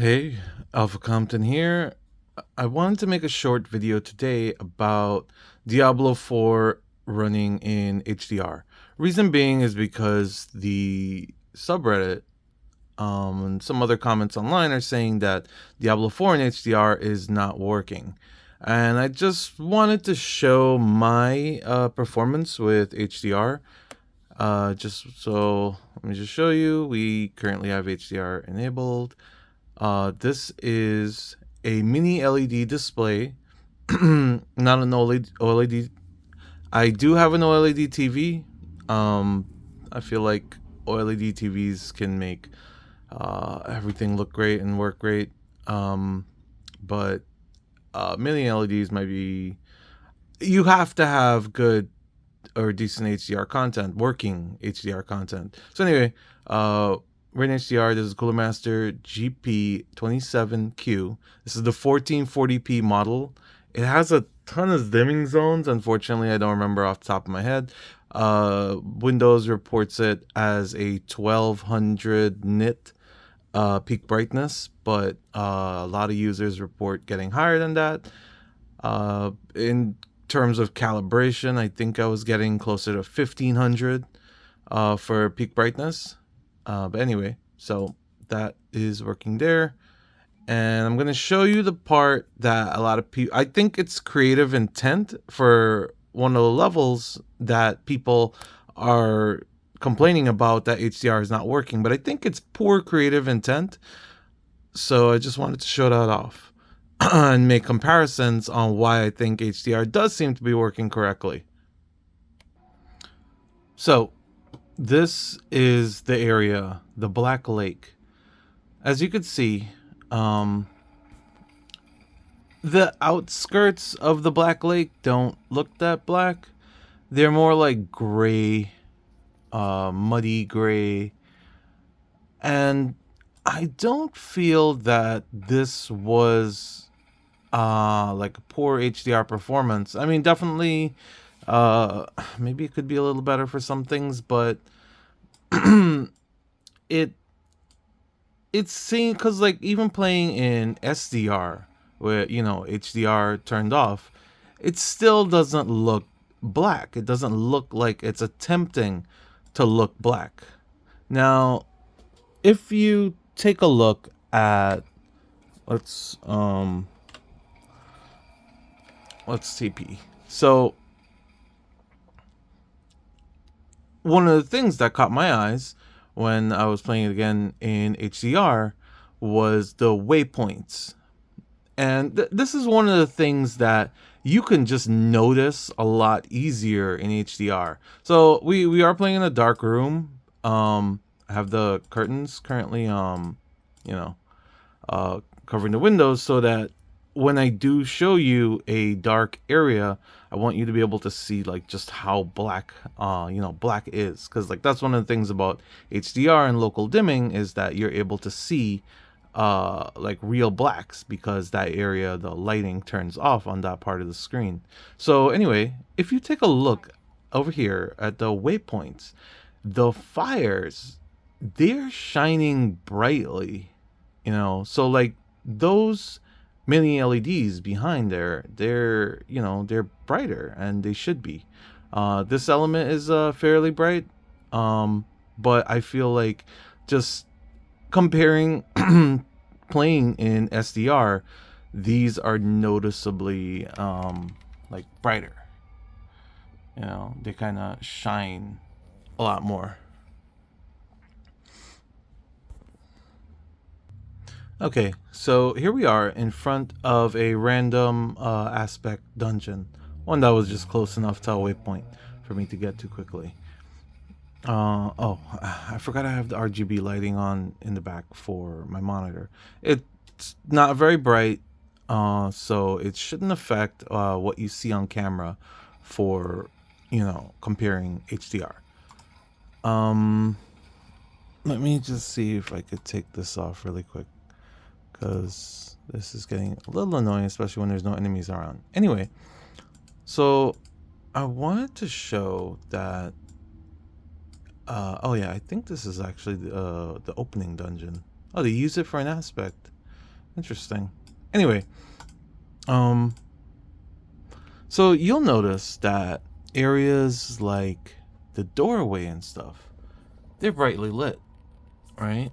Hey, Alpha Compton here. I wanted to make a short video today about Diablo 4 running in HDR. Reason being is because the subreddit and some other comments online are saying that Diablo 4 in HDR is not working. And I just wanted to show my performance with HDR. Just so let me just show you. We currently have HDR enabled. This is a mini LED display, not an OLED. I do have an OLED TV. I feel like OLED TVs can make everything look great and work great. But mini LEDs might be. You have to have good or decent HDR content, working HDR content. So anyway, Rain HDR, this is Cooler Master GP27Q. This is the 1440p model. It has a ton of dimming zones. Unfortunately, I don't remember off the top of my head. Windows reports it as a 1200 nit peak brightness, but a lot of users report getting higher than that. In terms of calibration, I think I was getting closer to 1500 for peak brightness. But anyway, so that is working there. And I'm going to show you the part that a lot of people, I think it's creative intent for one of the levels that people are complaining about, that HDR is not working, but I think it's poor creative intent. So I just wanted to show that off and make comparisons on why I think HDR does seem to be working correctly. So this is the area, the Black Lake. As you can see, the outskirts of the Black Lake don't look that black. They're more like gray, muddy gray. And I don't feel that this was like a poor HDR performance. I mean, definitely maybe it could be a little better for some things, but it's seen, because like even playing in SDR where HDR turned off, it still doesn't look black. It doesn't look like it's attempting to look black. Now, if you take a look at let's TP. So one of the things that caught my eyes when I was playing it again in HDR was the waypoints. And this is one of the things that you can just notice a lot easier in HDR. So we are playing in a dark room. I have the curtains currently covering the windows so that when I do show you a dark area, I want you to be able to see like just how black black is, because like that's one of the things about HDR and local dimming is that you're able to see like real blacks, because that area, the lighting turns off on that part of the screen. So anyway, if you take a look over here at the waypoints, the fires, they're shining brightly, so like those mini LEDs behind there, they're brighter, and they should be. This element is fairly bright, but I feel like just comparing playing in SDR, these are noticeably like brighter. They kind of shine a lot more. Okay, so here we are in front of a random aspect dungeon, one that was just close enough to a waypoint for me to get to quickly. Oh, I forgot I have the RGB lighting on in the back for my monitor. It's not very bright, so it shouldn't affect what you see on camera for, comparing HDR. Let me just see if I could take this off really quick, because this is getting a little annoying, especially when there's no enemies around. Anyway, so I wanted to show that oh yeah, I think this is actually the opening dungeon. Oh, they use it for an aspect. Interesting. Anyway, so you'll notice that areas like the doorway and stuff, they're brightly lit, right?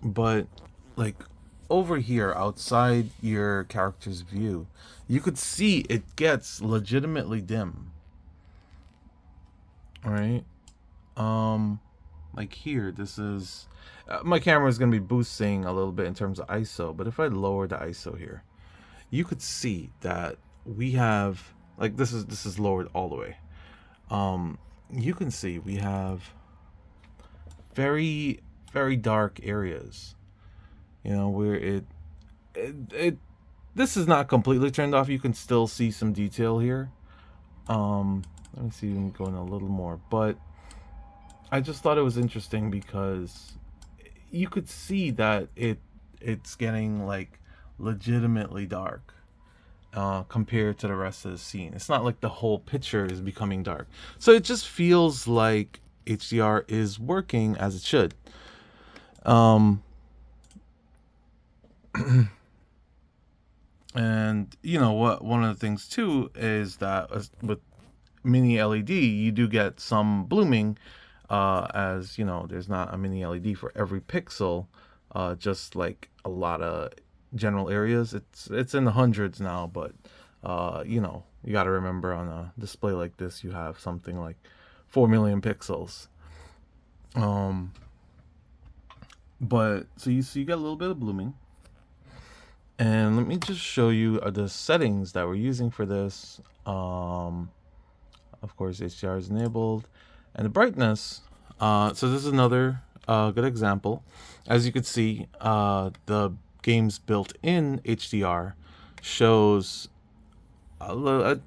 But like over here outside your character's view, you could see it gets legitimately dim, right? Um, like here, this is my camera is going to be boosting a little bit in terms of ISO, but if I lower the ISO here, you could see that we have like this is lowered all the way. You can see we have very very dark areas. You know where it this is not completely turned off. You can still see some detail here. Let me see if I'm going a little more, but I just thought it was interesting because you could see that it's getting like legitimately dark compared to the rest of the scene. It's not like the whole picture is becoming dark, so it just feels like HDR is working as it should. Um, and you know what? One of the things too is that with mini LED, you do get some blooming, as you know, there's not a mini LED for every pixel, just like a lot of general areas. It's in the hundreds now, but you know, you got to remember on a display like this, you have something like 4 million pixels. Um, but so you get a little bit of blooming. And let me just show you the settings that we're using for this. Of course, HDR is enabled, and the brightness. So this is another good example. As you can see, the game's built-in HDR shows a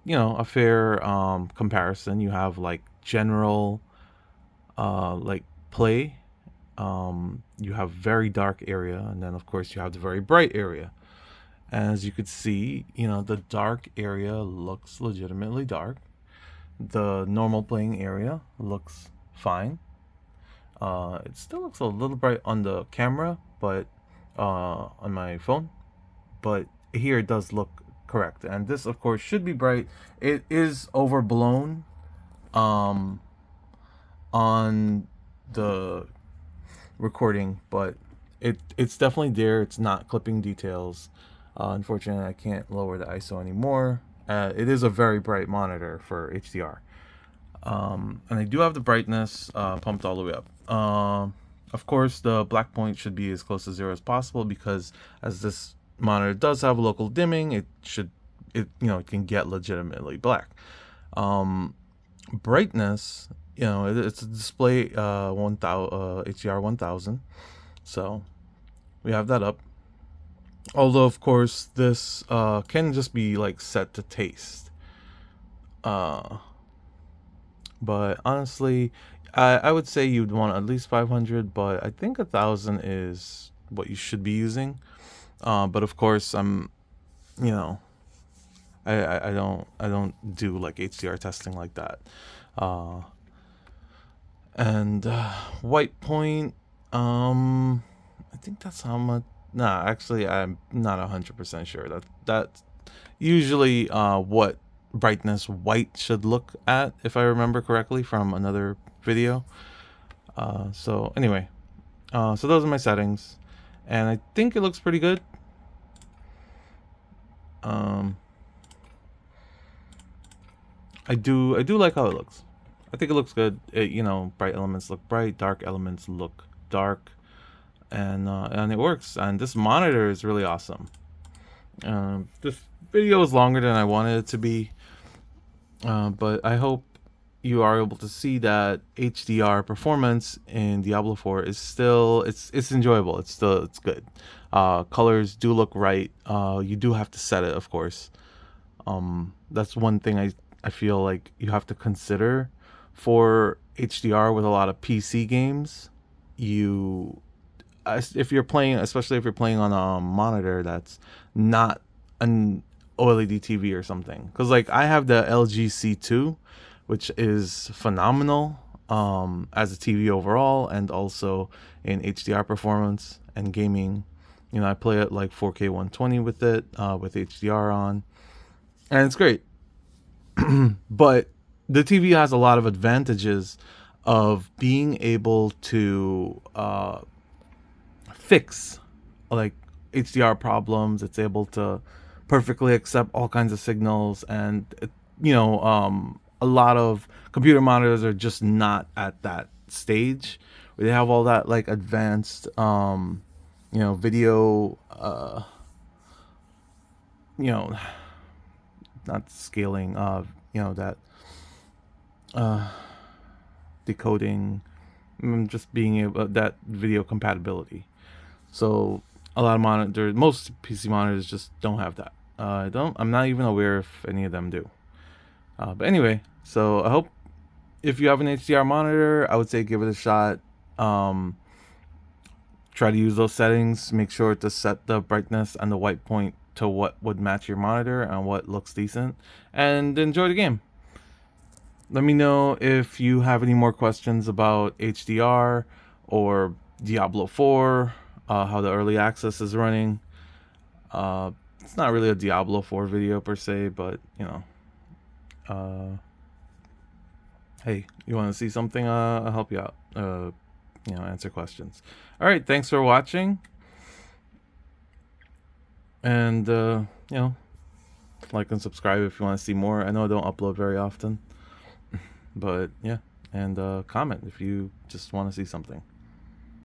you know a fair comparison. You have like general like play. You have very dark area, and then of course you have the very bright area. As you could see, you know, the dark area looks legitimately dark. The normal playing area looks fine. It still looks a little bright on the camera, but on my phone, but here it does look correct. And this, of course, should be bright. It is overblown on the recording, but it's definitely there. It's not clipping details. Unfortunately, I can't lower the ISO anymore. It is a very bright monitor for HDR. And I do have the brightness pumped all the way up. Of course, the black point should be as close to 0 as possible, because as this monitor does have local dimming, it you know, it can get legitimately black. Brightness, you know, it's a display 1000 HDR 1000, so we have that up. Although of course this can just be like set to taste. But honestly, I would say you'd want at least 500, but I think 1000 is what you should be using. But of course, you know, I don't do like HDR testing like that. Uh, and white point, I think that's how much. Nah, actually, I'm not 100% sure. That's usually what brightness white should look at, if I remember correctly from another video. So anyway, so those are my settings, and I think it looks pretty good. I do like how it looks. I think it looks good. You know, bright elements look bright, dark elements look dark, and it works. And this monitor is really awesome. This video is longer than I wanted it to be, but I hope you are able to see that HDR performance in Diablo 4 is still it's enjoyable. It's good. Colors do look right. You do have to set it, of course. That's one thing I feel like you have to consider for HDR with a lot of PC games. If you're playing, especially if you're playing on a monitor that's not an OLED TV or something, because like I have the LG C2, which is phenomenal as a TV overall, and also in HDR performance and gaming. You know, I play it like 4K 120 with it, with HDR on, and it's great. But the TV has a lot of advantages of being able to fix like HDR problems. It's able to perfectly accept all kinds of signals, and a lot of computer monitors are just not at that stage where they have all that like advanced video, you know not scaling, that decoding, just being able that video compatibility. So a lot of monitors, most PC monitors just don't have that. I'm not even aware if any of them do. But anyway, so I hope if you have an HDR monitor, I would say give it a shot. Try to use those settings. Make sure to set the brightness and the white point to what would match your monitor and what looks decent, and enjoy the game. Let me know if you have any more questions about HDR or Diablo 4, how the early access is running. It's not really a Diablo 4 video per se, but hey, you want to see something? I'll help you out. Answer questions. All right, thanks for watching, and like and subscribe if you want to see more. I know I don't upload very often, but yeah, and comment if you just want to see something.